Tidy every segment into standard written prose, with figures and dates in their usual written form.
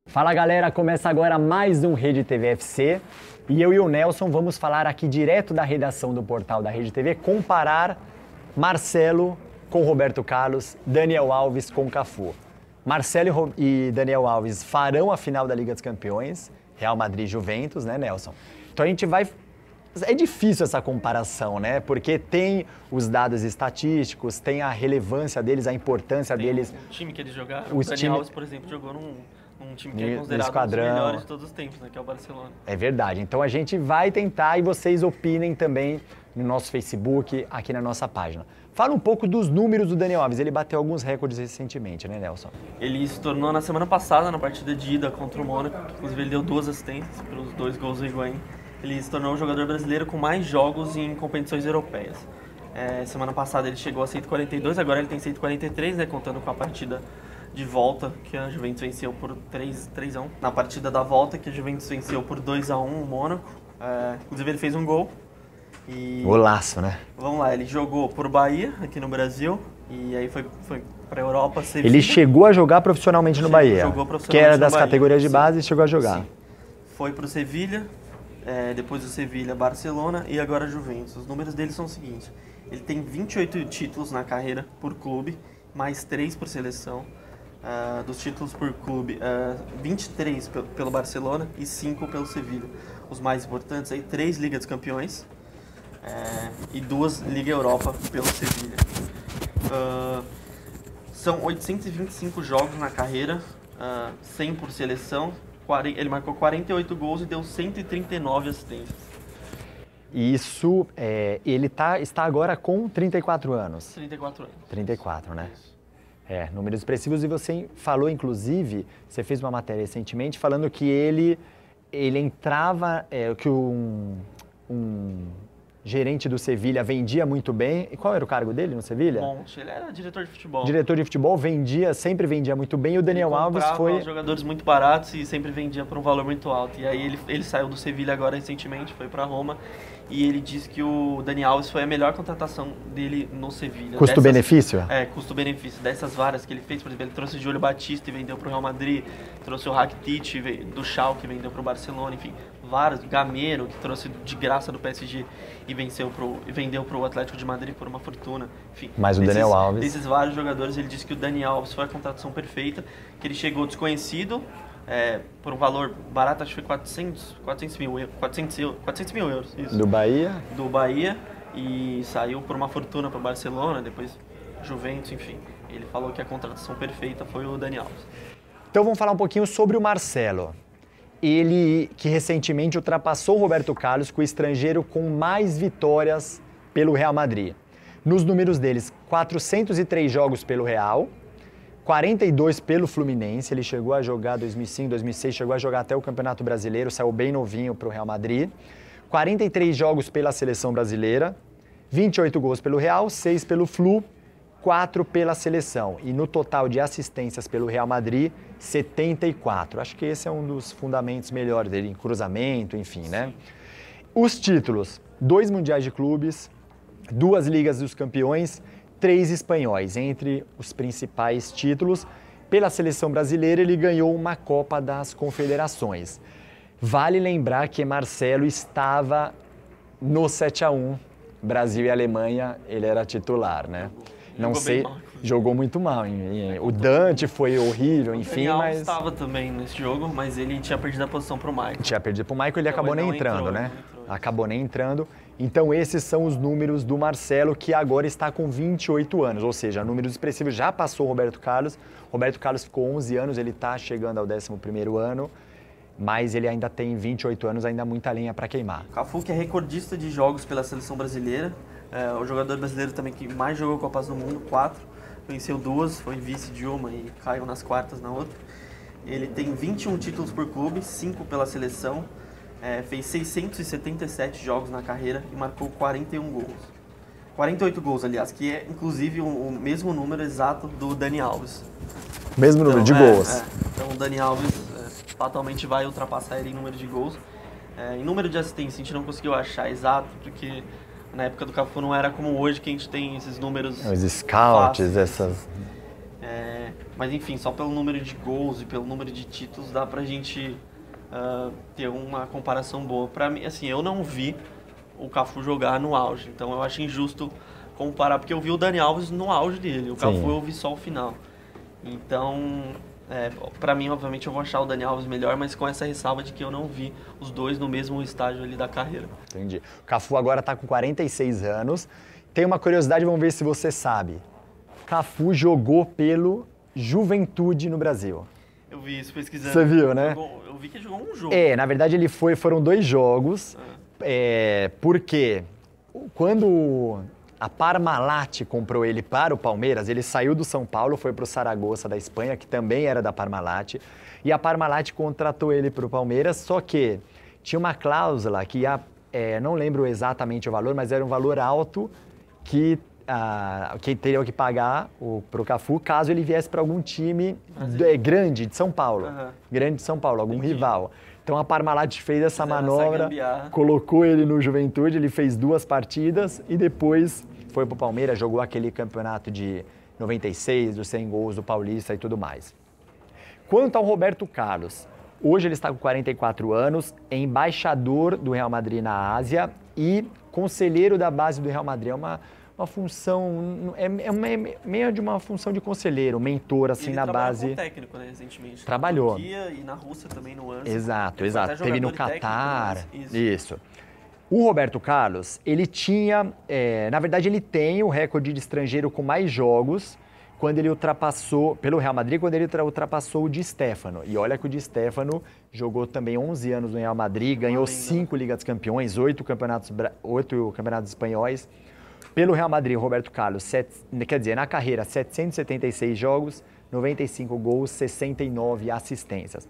Fala galera, começa agora mais um Rede TV FC e eu e o Nelson vamos falar aqui direto da redação do portal da Rede TV, comparar Marcelo com Roberto Carlos, Daniel Alves com Cafu. Marcelo e Daniel Alves farão a final da Liga dos Campeões, Real Madrid e Juventus, né, Nelson? Então a gente vai... É difícil essa comparação, né? Porque tem os dados estatísticos, tem a relevância deles, a importância deles. O time que eles jogaram, o Daniel Alves, por exemplo, jogou num time que é considerado um dos melhores de todos os tempos, né, que é o Barcelona. É verdade. Então a gente vai tentar e vocês opinem também no nosso Facebook, aqui na nossa página. Fala um pouco dos números do Daniel Alves. Ele bateu alguns recordes recentemente, né, Nelson? Ele se tornou na semana passada, na partida de ida contra o Mônaco, inclusive ele deu 2 assistências pelos 2 gols do Higuaín. Ele se tornou o jogador brasileiro com mais jogos em competições europeias. Semana passada ele chegou a 142, agora ele tem 143, né, contando com a partida de volta, que a Juventus venceu por 3-1. Na partida da volta, que a Juventus venceu por 2-1 o Mônaco. Inclusive ele fez um gol. Golaço, né? Vamos lá, ele jogou por Bahia, aqui no Brasil, e aí foi para a Europa. Sevilha. Ele chegou a jogar profissionalmente no Bahia, jogou profissionalmente que era das Bahia. categorias de base e chegou a jogar. Sim. Foi para o Sevilha, depois do Sevilha, Barcelona e agora Juventus. Os números dele são os seguintes: ele tem 28 títulos na carreira por clube, mais 3 por seleção. Dos títulos por clube, 23 pelo Barcelona e 5 pelo Sevilha. Os mais importantes aí, 3 Ligas dos Campeões e 2 Liga Europa pelo Sevilha. São 825 jogos na carreira, 100 por seleção. Ele marcou 48 gols e deu 139 assistências. Isso, ele está agora com 34 anos. 34 anos. 34, né? Números expressivos. E você falou, inclusive, você fez uma matéria recentemente falando que ele entrava, que um gerente do Sevilha vendia muito bem. E qual era o cargo dele no Sevilha? Monte, ele era diretor de futebol. Diretor de futebol, sempre vendia muito bem. E o Daniel Alves foi... jogadores muito baratos e sempre vendia por um valor muito alto. E aí ele saiu do Sevilha agora recentemente, foi para Roma. E ele disse que o Daniel Alves foi a melhor contratação dele no Sevilha. Custo-benefício? Custo-benefício. Dessas várias que ele fez, por exemplo, ele trouxe o Júlio Batista e vendeu para o Real Madrid, trouxe o Rakitic do Schalke e vendeu para o Barcelona, enfim, vários. Gamero, que trouxe de graça do PSG e vendeu para o Atlético de Madrid por uma fortuna. Enfim, mas o Daniel Alves... Desses vários jogadores, ele disse que o Daniel Alves foi a contratação perfeita, que ele chegou desconhecido, por um valor barato, acho que foi 400 mil euros. Isso. Do Bahia? Do Bahia, e saiu por uma fortuna para o Barcelona, depois Juventus, enfim. Ele falou que a contratação perfeita foi o Daniel Alves. Então vamos falar um pouquinho sobre o Marcelo. Ele que recentemente ultrapassou o Roberto Carlos com o estrangeiro com mais vitórias pelo Real Madrid. Nos números deles, 403 jogos pelo Real, 42 pelo Fluminense, ele chegou a jogar 2005, 2006, chegou a jogar até o Campeonato Brasileiro, saiu bem novinho para o Real Madrid. 43 jogos pela Seleção Brasileira, 28 gols pelo Real, 6 pelo Flu, 4 pela Seleção. E no total de assistências pelo Real Madrid, 74. Acho que esse é um dos fundamentos melhores dele, em cruzamento, enfim, né? Os títulos, 2 Mundiais de Clubes, 2 Ligas dos Campeões, 3 espanhóis. Entre os principais títulos, pela Seleção Brasileira ele ganhou uma Copa das Confederações. Vale lembrar que Marcelo estava no 7-1, Brasil e Alemanha, ele era titular, né? Não sei, jogou muito mal. O Dante foi horrível, enfim, mas... estava também nesse jogo, mas ele tinha perdido a posição para o Michael. Tinha perdido para o Michael, ele acabou nem entrando, né? Acabou nem entrando. Então esses são os números do Marcelo, que agora está com 28 anos, ou seja, números expressivos. Já passou o Roberto Carlos. Roberto Carlos ficou 11 anos, ele está chegando ao 11º ano, mas ele ainda tem 28 anos, ainda muita lenha para queimar. Cafu, que é recordista de jogos pela Seleção Brasileira, o jogador brasileiro também que mais jogou Copas do Mundo, 4, venceu 2, foi vice de uma e caiu nas quartas na outra. Ele tem 21 títulos por clube, 5 pela seleção, fez 677 jogos na carreira e marcou 41 gols. 48 gols, aliás, que é inclusive o mesmo número exato do Dani Alves. Mesmo número de gols. Então o Dani Alves fatalmente vai ultrapassar ele em número de gols. Em número de assistência a gente não conseguiu achar exato, porque Na época do Cafu não era como hoje, que a gente tem esses números... Os scouts, fáceis. essas... Mas enfim, só pelo número de gols e pelo número de títulos dá pra gente ter uma comparação boa. Pra mim, assim, eu não vi o Cafu jogar no auge, então eu acho injusto comparar, porque eu vi o Dani Alves no auge dele, o Cafu eu vi só o final. Então, pra mim, obviamente, eu vou achar o Dani Alves melhor, mas com essa ressalva de que eu não vi os dois no mesmo estágio ali da carreira. Entendi. O Cafu agora tá com 46 anos. Tem uma curiosidade, vamos ver se você sabe. Cafu jogou pelo Juventude no Brasil. Eu vi isso pesquisando. Você viu, né? Eu vi que ele jogou um jogo. Na verdade foram 2 jogos, porque quando a Parmalat comprou ele para o Palmeiras, ele saiu do São Paulo, foi para o Saragossa da Espanha, que também era da Parmalat, e a Parmalat contratou ele para o Palmeiras, só que tinha uma cláusula que não lembro exatamente o valor, mas era um valor alto que teria que pagar para o Cafu caso ele viesse para algum time grande de São Paulo. Grande de São Paulo, algum rival. Então a Parmalat fez essa manobra, colocou ele no Juventude, ele fez 2 partidas e depois foi para o Palmeiras, jogou aquele campeonato de 96, dos 100 gols do Paulista e tudo mais. Quanto ao Roberto Carlos, hoje ele está com 44 anos, é embaixador do Real Madrid na Ásia e conselheiro da base do Real Madrid. É uma função, meio de uma função de conselheiro, mentor, assim, na base. Ele trabalhou como técnico, né, recentemente. Trabalhou. Na Turquia e na Rússia também, no ANSI. Exato. Teve no Catar. Isso. O Roberto Carlos, ele tinha, na verdade ele tem o recorde de estrangeiro com mais jogos quando ele ultrapassou, pelo Real Madrid, quando ele ultrapassou o Di Stéfano. E olha que o Di Stéfano jogou também 11 anos no Real Madrid, ganhou 5 Ligas dos Campeões, 8 campeonatos espanhóis. Pelo Real Madrid, Roberto Carlos, na carreira, 776 jogos, 95 gols, 69 assistências.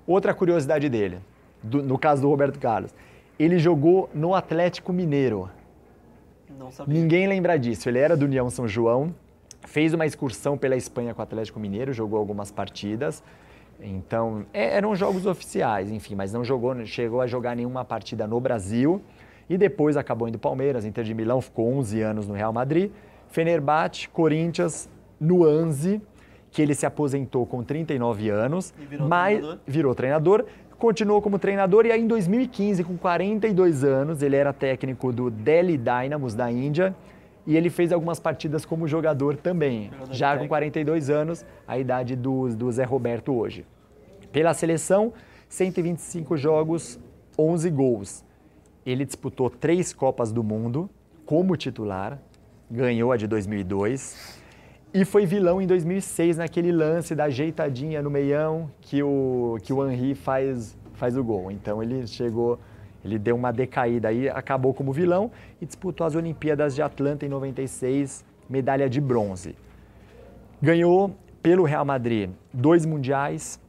Outra curiosidade dele, no caso do Roberto Carlos, ele jogou no Atlético Mineiro. Não sabia. Ninguém lembra disso. Ele era do União São João, fez uma excursão pela Espanha com o Atlético Mineiro, jogou algumas partidas. Então, eram jogos oficiais, enfim, mas não chegou a jogar nenhuma partida no Brasil. E depois acabou indo Palmeiras, Inter de Milão, ficou 11 anos no Real Madrid. Fenerbahçe, Corinthians, Nuance, que ele se aposentou com 39 anos. E virou treinador. Continuou como treinador e aí em 2015, com 42 anos, ele era técnico do Delhi Dynamos da Índia e ele fez algumas partidas como jogador também, já com 42 anos, a idade do Zé Roberto hoje. Pela seleção, 125 jogos, 11 gols. Ele disputou 3 Copas do Mundo como titular, ganhou a de 2002 e foi vilão em 2006 naquele lance da ajeitadinha no meião que o Henry faz o gol. Então ele deu uma decaída aí, acabou como vilão e disputou as Olimpíadas de Atlanta em 96, medalha de bronze. Ganhou pelo Real Madrid 2 mundiais,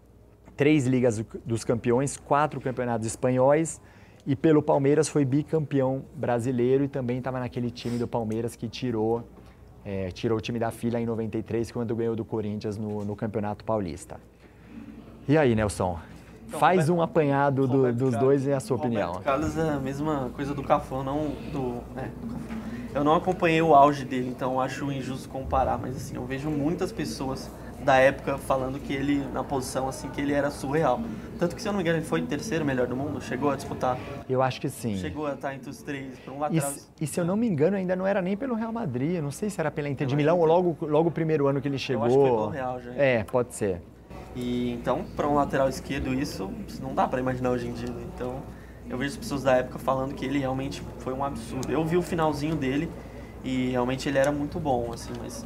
3 Ligas dos Campeões, 4 campeonatos espanhóis e pelo Palmeiras foi bicampeão brasileiro e também estava naquele time do Palmeiras que tirou o time da fila em 93 quando ganhou do Corinthians no Campeonato Paulista. E aí, Nelson? Então, faz um apanhado dos dois e a sua opinião. Roberto Carlos é a mesma coisa do Cafu, não do Cafu. Eu não acompanhei o auge dele, então acho injusto comparar, mas assim, eu vejo muitas pessoas da época falando que ele, na posição assim, que ele era surreal. Tanto que, se eu não me engano, ele foi terceiro melhor do mundo, chegou a disputar. Eu acho que sim. Chegou a estar entre os 3, para um lateral. E se eu não me engano, ainda não era nem pelo Real Madrid, eu não sei se era pela Inter de Milão ou logo o primeiro ano que ele chegou. Eu acho que foi pelo Real já. Pode ser. E então, para um lateral esquerdo, isso não dá para imaginar hoje em dia. Então, eu vejo as pessoas da época falando que ele realmente foi um absurdo. Eu vi o finalzinho dele e realmente ele era muito bom, assim, mas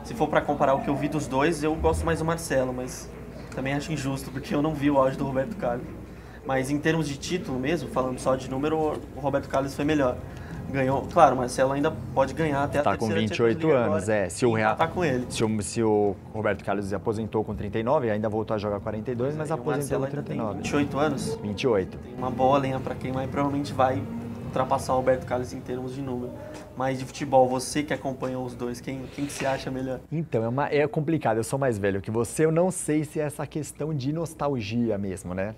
se for para comparar o que eu vi dos dois, eu gosto mais do Marcelo, mas também acho injusto, porque eu não vi o auge do Roberto Carlos. Mas em termos de título mesmo, falando só de número, o Roberto Carlos foi melhor. Ganhou, claro, o Marcelo ainda pode ganhar até a terceira. Tá com 28 anos, se o Real tá com ele. Se o Roberto Carlos se aposentou com 39, ainda voltou a jogar 42, mas aposentou com 39. 28 anos? 28. Tem uma boa lenha para queimar e provavelmente vai ultrapassar o Roberto Carlos em termos de número. Mas de futebol, você que acompanhou os dois, quem que se acha melhor? Então, é complicado, eu sou mais velho que você, eu não sei se é essa questão de nostalgia mesmo, né?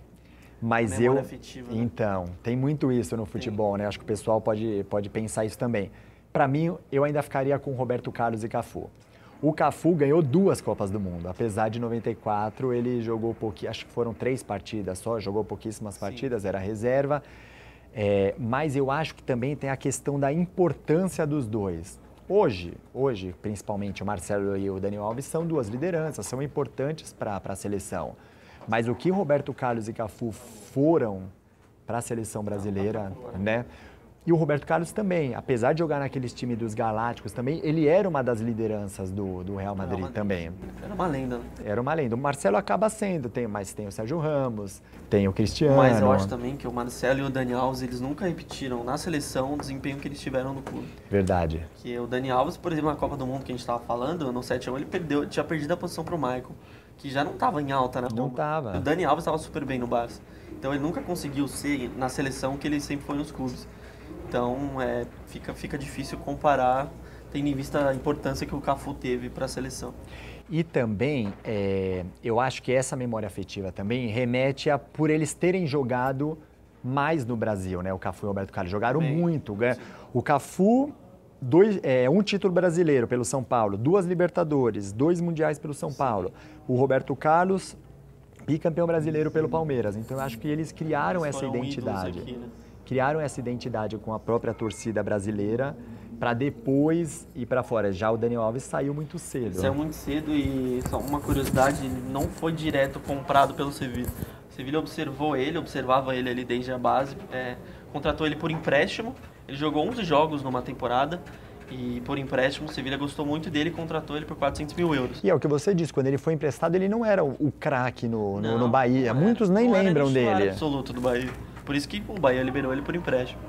Mas memória afetiva, né? Então, tem muito isso no futebol, né? Acho que o pessoal pode pensar isso também. Para mim, eu ainda ficaria com Roberto Carlos e Cafu. O Cafu ganhou 2 Copas do Mundo. Apesar de 94, ele jogou pouquinho, acho que foram 3 partidas só, jogou pouquíssimas partidas, era reserva. Mas eu acho que também tem a questão da importância dos dois. Hoje, principalmente o Marcelo e o Daniel Alves são 2 lideranças, são importantes para a seleção. Mas o que Roberto Carlos e Cafu foram para a seleção brasileira, né? E o Roberto Carlos também, apesar de jogar naqueles times dos Galácticos também, ele era uma das lideranças do Real Madrid também. Era uma lenda, né? Era uma lenda. O Marcelo acaba sendo, mas tem o Sérgio Ramos, tem o Cristiano. Mas eu acho também que o Marcelo e o Dani Alves, eles nunca repetiram na seleção o desempenho que eles tiveram no clube. Verdade. Que o Dani Alves, por exemplo, na Copa do Mundo que a gente estava falando, no 7-1, ele tinha perdido a posição para o Michael, que já não estava em alta na Roma. Não estava. O Dani Alves estava super bem no Barça. Então ele nunca conseguiu ser na seleção que ele sempre foi nos clubes. Então fica difícil comparar, tendo em vista a importância que o Cafu teve para a seleção. E também, eu acho que essa memória afetiva também remete a por eles terem jogado mais no Brasil, né? O Cafu e o Roberto Carlos jogaram muito. O Cafu, um título brasileiro pelo São Paulo, 2 Libertadores, 2 Mundiais pelo São Paulo. O Roberto Carlos, bicampeão brasileiro pelo Palmeiras. Então eu acho que eles criaram essa identidade. Aqui, né? Criaram essa identidade com a própria torcida brasileira para depois ir para fora. Já o Daniel Alves saiu muito cedo. Saiu muito cedo e, só uma curiosidade, ele não foi direto comprado pelo Sevilla. O Sevilla observava ele ali desde a base, contratou ele por empréstimo. Ele jogou 11 jogos numa temporada e por empréstimo o Sevilla gostou muito dele e contratou ele por 400 mil euros. E é o que você disse, quando ele foi emprestado ele não era o craque no Bahia. Não Muitos nem lembram dele. Não era absoluto do Bahia. Por isso que o Bahia liberou ele por empréstimo.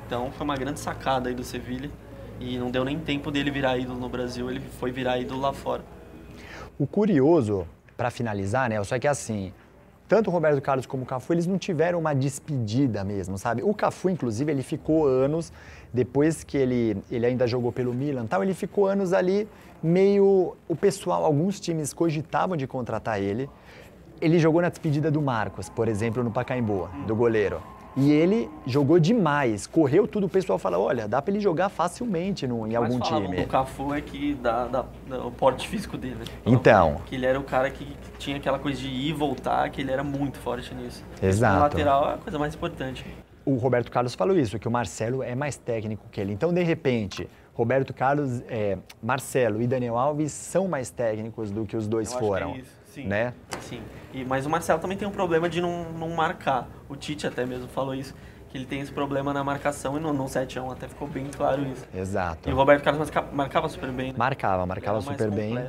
Então foi uma grande sacada aí do Sevilla e não deu nem tempo dele virar ídolo no Brasil, ele foi virar ídolo lá fora. O curioso, para finalizar, né, só que assim, tanto o Roberto Carlos como o Cafu, eles não tiveram uma despedida mesmo, sabe? O Cafu, inclusive, ele ficou anos, depois que ele ainda jogou pelo Milan, tal, ele ficou anos ali meio... O pessoal, alguns times cogitavam de contratar ele. Ele jogou na despedida do Marcos, por exemplo, no Pacaembu, do goleiro. E ele jogou demais, correu tudo, o pessoal fala, olha, dá para ele jogar facilmente em algum time. O Cafu é que o porte físico dele. Né? Então. Que ele era o cara que tinha aquela coisa de ir e voltar, que ele era muito forte nisso. Exato. O lateral é a coisa mais importante. O Roberto Carlos falou isso, que o Marcelo é mais técnico que ele. Então, de repente, Roberto Carlos, Marcelo e Daniel Alves são mais técnicos do que os dois foram. Acho que é isso. Sim. Né? Sim. Mas o Marcelo também tem um problema de não marcar. O Tite até mesmo falou isso, que ele tem esse problema na marcação e no 7-1 até ficou bem claro isso. Exato. E o Roberto Carlos marcava super bem, né? Marcava super bem.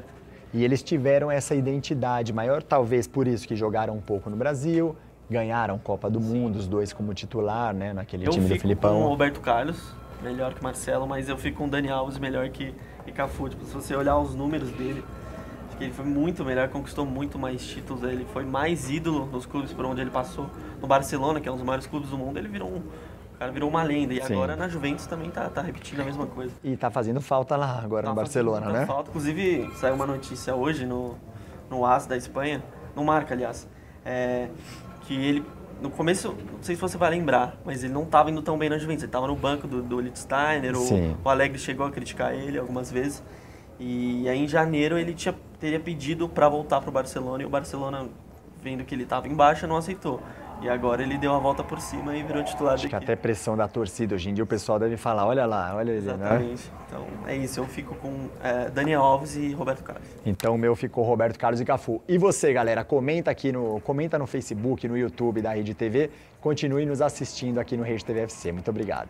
E eles tiveram essa identidade maior, talvez por isso que jogaram um pouco no Brasil, ganharam Copa do Mundo, os dois como titular, né, naquele time do Filipão. Eu fico com o Roberto Carlos, melhor que o Marcelo, mas eu fico com o Dani Alves melhor que Cafu. Tipo, se você olhar os números dele, ele foi muito melhor, conquistou muito mais títulos, ele foi mais ídolo nos clubes por onde ele passou. No Barcelona, que é um dos maiores clubes do mundo, ele virou uma lenda. E agora na Juventus também tá repetindo a mesma coisa. E tá fazendo falta lá agora no Barcelona, né? Falta. Inclusive, saiu uma notícia hoje no AS da Espanha, no Marca, aliás, que ele, no começo, não sei se você vai lembrar, mas ele não estava indo tão bem na Juventus. Ele estava no banco do Lichtsteiner, o Alegre chegou a criticar ele algumas vezes. E aí em janeiro ele teria pedido para voltar para o Barcelona e o Barcelona, vendo que ele estava em baixa, não aceitou. E agora ele deu a volta por cima e virou titular daqui. Acho que até pressão da torcida. Hoje em dia o pessoal deve falar, olha lá, olha ele. Exatamente. Né? Então é isso, eu fico com Daniel Alves e Roberto Carlos. Então o meu ficou Roberto Carlos e Cafu. E você, galera, comenta no Facebook, no YouTube da Rede TV. Continue nos assistindo aqui no Rede TV FC. Muito obrigado.